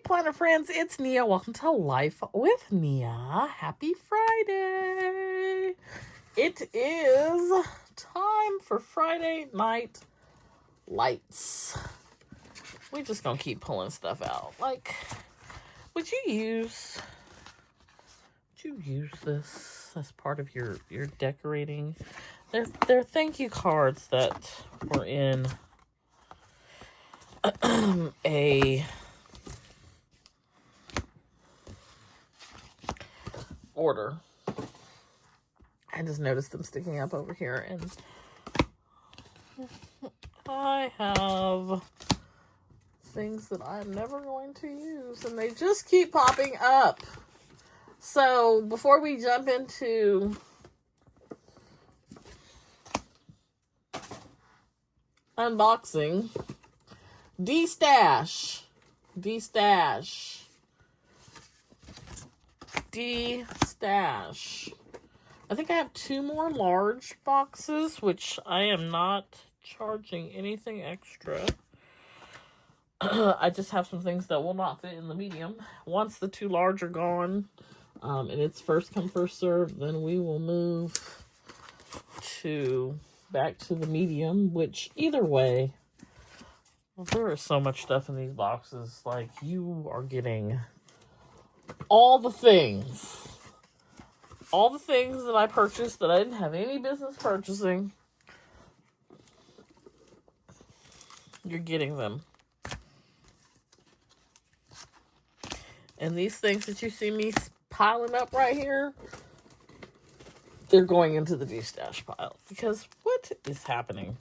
planner friends, it's Nia. Welcome to Life with Nia. Happy Friday. It is time for Friday night lights. We're just gonna keep pulling stuff out. Like, would you use this as part of your decorating? They're thank you cards that were in a order. I just noticed them sticking up over here, and I have things that I'm never going to use, and they just keep popping up. So before we jump into unboxing, Destash. I think I have 2 more large boxes, which I am not charging anything extra. I just have some things that will not fit in the medium. Once the 2 large are gone, and it's first come, first serve, then we will move back to the medium, which either way, there is so much stuff in these boxes. Like, you are getting all the things that I purchased that I didn't have any business purchasing. You're getting them. And these things that you see me piling up right here, they're going into the Destash pile. Because what is happening?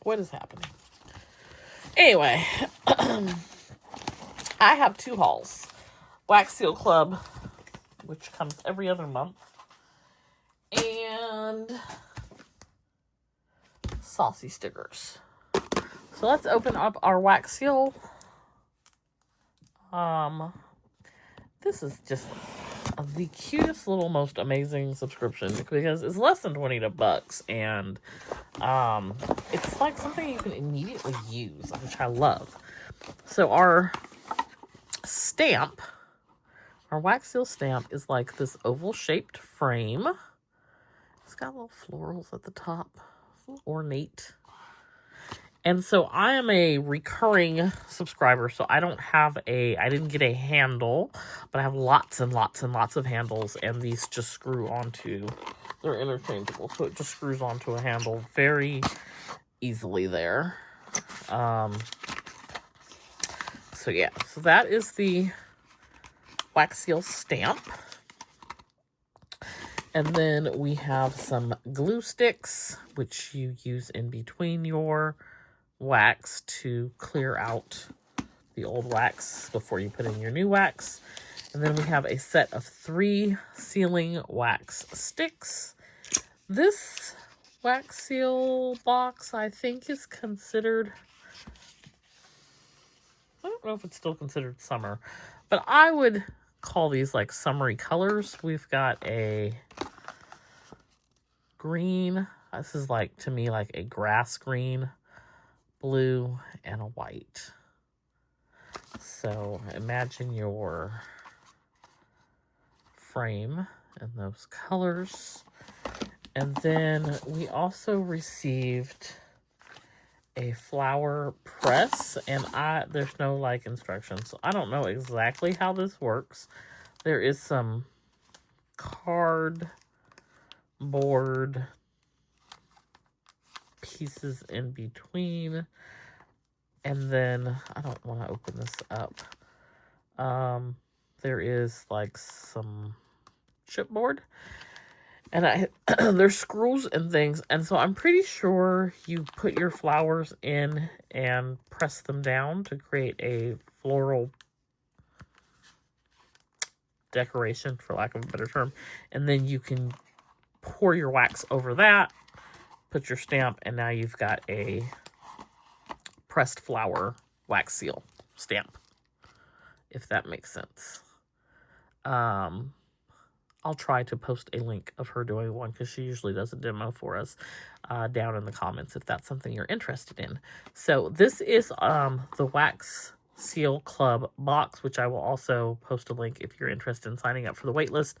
What is happening? Anyway, I have 2 hauls. Wax Seal Club, which comes every other month, and Saucy stickers. So let's open up our Wax Seal. This is just the cutest little, most amazing subscription because it's less than $20, and it's like something you can immediately use, which I love. So our stamp, our Wax Seal stamp, is like this oval shaped frame. It's got little florals at the top, it's a little ornate. And so I am a recurring subscriber, so I didn't get a handle, but I have lots and lots and lots of handles, and these just screw onto, they're interchangeable, so it just screws onto a handle very easily there. So yeah, so that is the Wax Seal stamp. And then we have some glue sticks, which you use in between your wax to clear out the old wax before you put in your new wax. And then we have a set of 3 sealing wax sticks. This Wax Seal box, I think, is considered, I don't know if it's still considered summer, but I would call these like summery colors. We've got a green, this is like, to me, like a grass green, blue, and a white. So imagine your frame in those colors. And then we also received a flower press, and there's no like instructions, so I don't know exactly how this works. There is some cardboard pieces in between, and then I don't want to open this up. There is like some chipboard, and there's screws and things, and so I'm pretty sure you put your flowers in and press them down to create a floral decoration, for lack of a better term, and then you can pour your wax over that, put your stamp, and now you've got a pressed flower Wax Seal stamp, if that makes sense. I'll try to post a link of her doing one because she usually does a demo for us down in the comments if that's something you're interested in. So this is the Wax Seal Club box, which I will also post a link if you're interested in signing up for the waitlist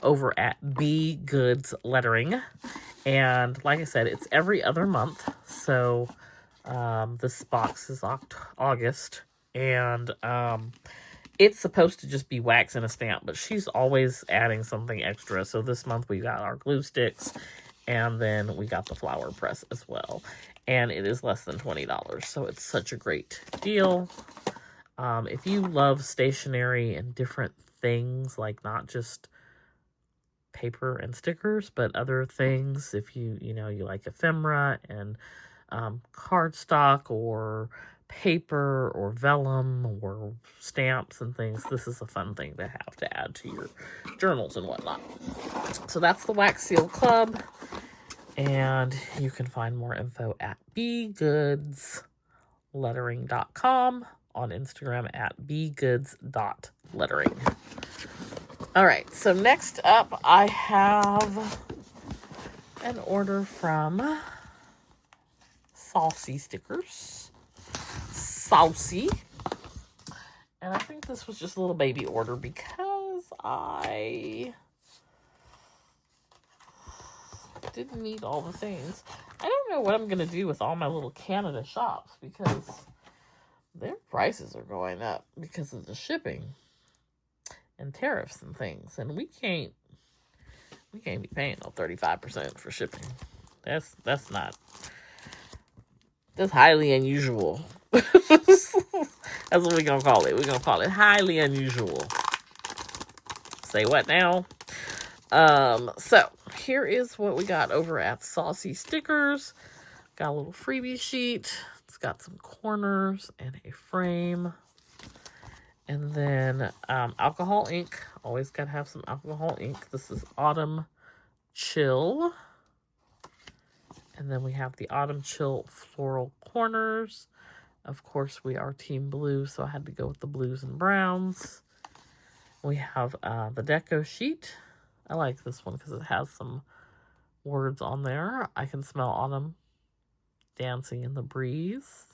over at Be Goods Lettering. And like I said, it's every other month. So this box is August. And it's supposed to just be wax and a stamp, but she's always adding something extra. So this month we got our glue sticks, and then we got the flower press as well. And it is less than $20, so it's such a great deal. If you love stationery and different things, like not just paper and stickers, but other things, if you like ephemera and cardstock or paper or vellum or stamps and things, this is a fun thing to have to add to your journals and whatnot. So that's the Wax Seal Club, and you can find more info at begoodslettering.com, on Instagram at begoods.lettering. All right, so next up I have an order from Saucy Stickers. Saucy. And I think this was just a little baby order because I didn't need all the things. I don't know what I'm going to do with all my little Canada shops because their prices are going up because of the shipping and tariffs and things. And we can't be paying no 35% for shipping. That's highly unusual. That's what we're going to call it. We're going to call it highly unusual. Say what now? So here is what we got over at Saucy Stickers. Got a little freebie sheet. It's got some corners and a frame. And then alcohol ink. Always got to have some alcohol ink. This is Autumn Chill. And then we have the Autumn Chill floral corners. Of course, we are Team Blue, so I had to go with the blues and browns. We have the deco sheet. I like this one because it has some words on there. I can smell autumn dancing in the breeze.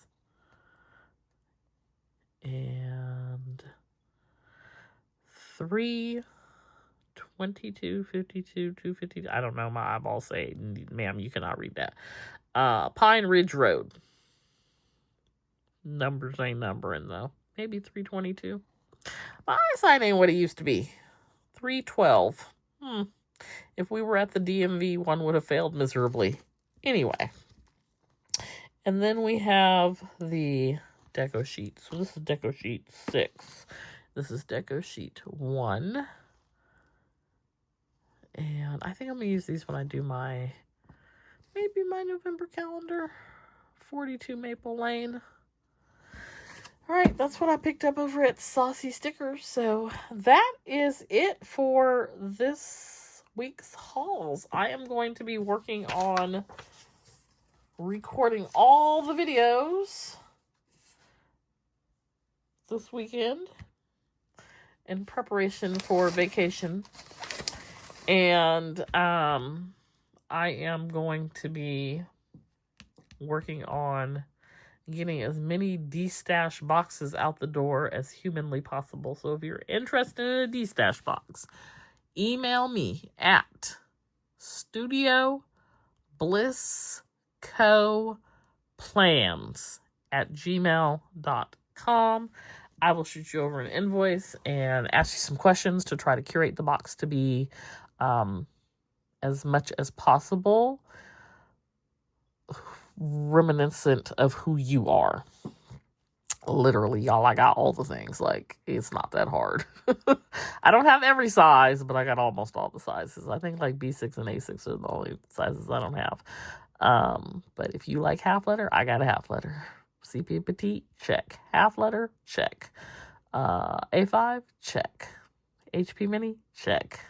And 3, 22, 52, 252. I don't know. My eyeballs say, ma'am, you cannot read that. Pine Ridge Road. Numbers ain't numbering, though. Maybe 322. My eyesight ain't what it used to be. 312. If we were at the DMV, one would have failed miserably. Anyway. And then we have the deco sheet. So this is deco sheet 6. This is deco sheet 1. And I think I'm going to use these when I do my November calendar. 42 Maple Lane. All right, that's what I picked up over at Saucy Stickers. So that is it for this week's hauls. I am going to be working on recording all the videos this weekend in preparation for vacation. And I am going to be working on getting as many Destash boxes out the door as humanly possible. So if you're interested in a Destash box, email me at studioblisscoplans@gmail.com. I will shoot you over an invoice and ask you some questions to try to curate the box to be as much as possible reminiscent of who you are. Literally, y'all, I got all the things. Like, it's not that hard. I don't have every size, but I got almost all the sizes. I think like B6 and A6 are the only sizes I don't have. But if you like half letter, I got a half letter. CP Petite, check. Half letter, check. A5, check. HP Mini, check.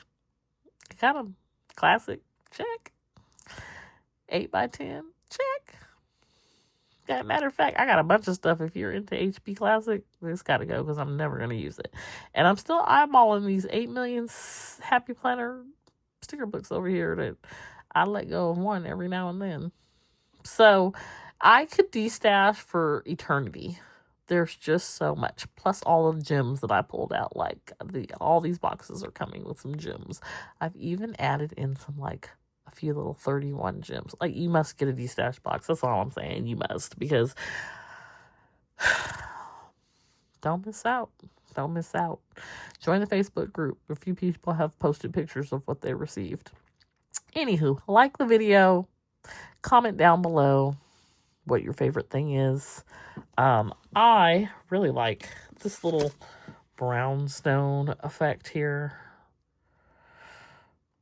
Got a classic, check. 8x10, check. Matter of fact, I got a bunch of stuff. If you're into HP Classic, this got to go because I'm never going to use it. And I'm still eyeballing these 8 million Happy Planner sticker books over here that I let go of one every now and then. So I could destash for eternity. There's just so much. Plus all of the gems that I pulled out. Like all these boxes are coming with some gems. I've even added in some like a few little 31 gems. Like you must get a destash box. That's all I'm saying. You must, because don't miss out. Don't miss out. Join the Facebook group. A few people have posted pictures of what they received. Anywho, like the video. Comment down below what your favorite thing is. I really like this little brownstone effect here.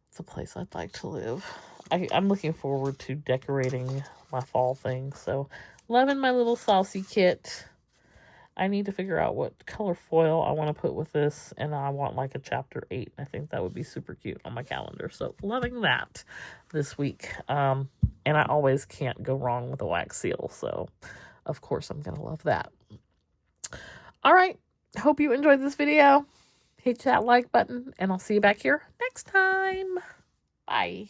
It's a place I'd like to live. I'm looking forward to decorating my fall things. So, loving my little saucy kit. I need to figure out what color foil I want to put with this. And I want like a chapter 8. I think that would be super cute on my calendar. So, loving that this week. And I always can't go wrong with a wax seal. So, of course, I'm going to love that. All right. Hope you enjoyed this video. Hit that like button. And I'll see you back here next time. Bye.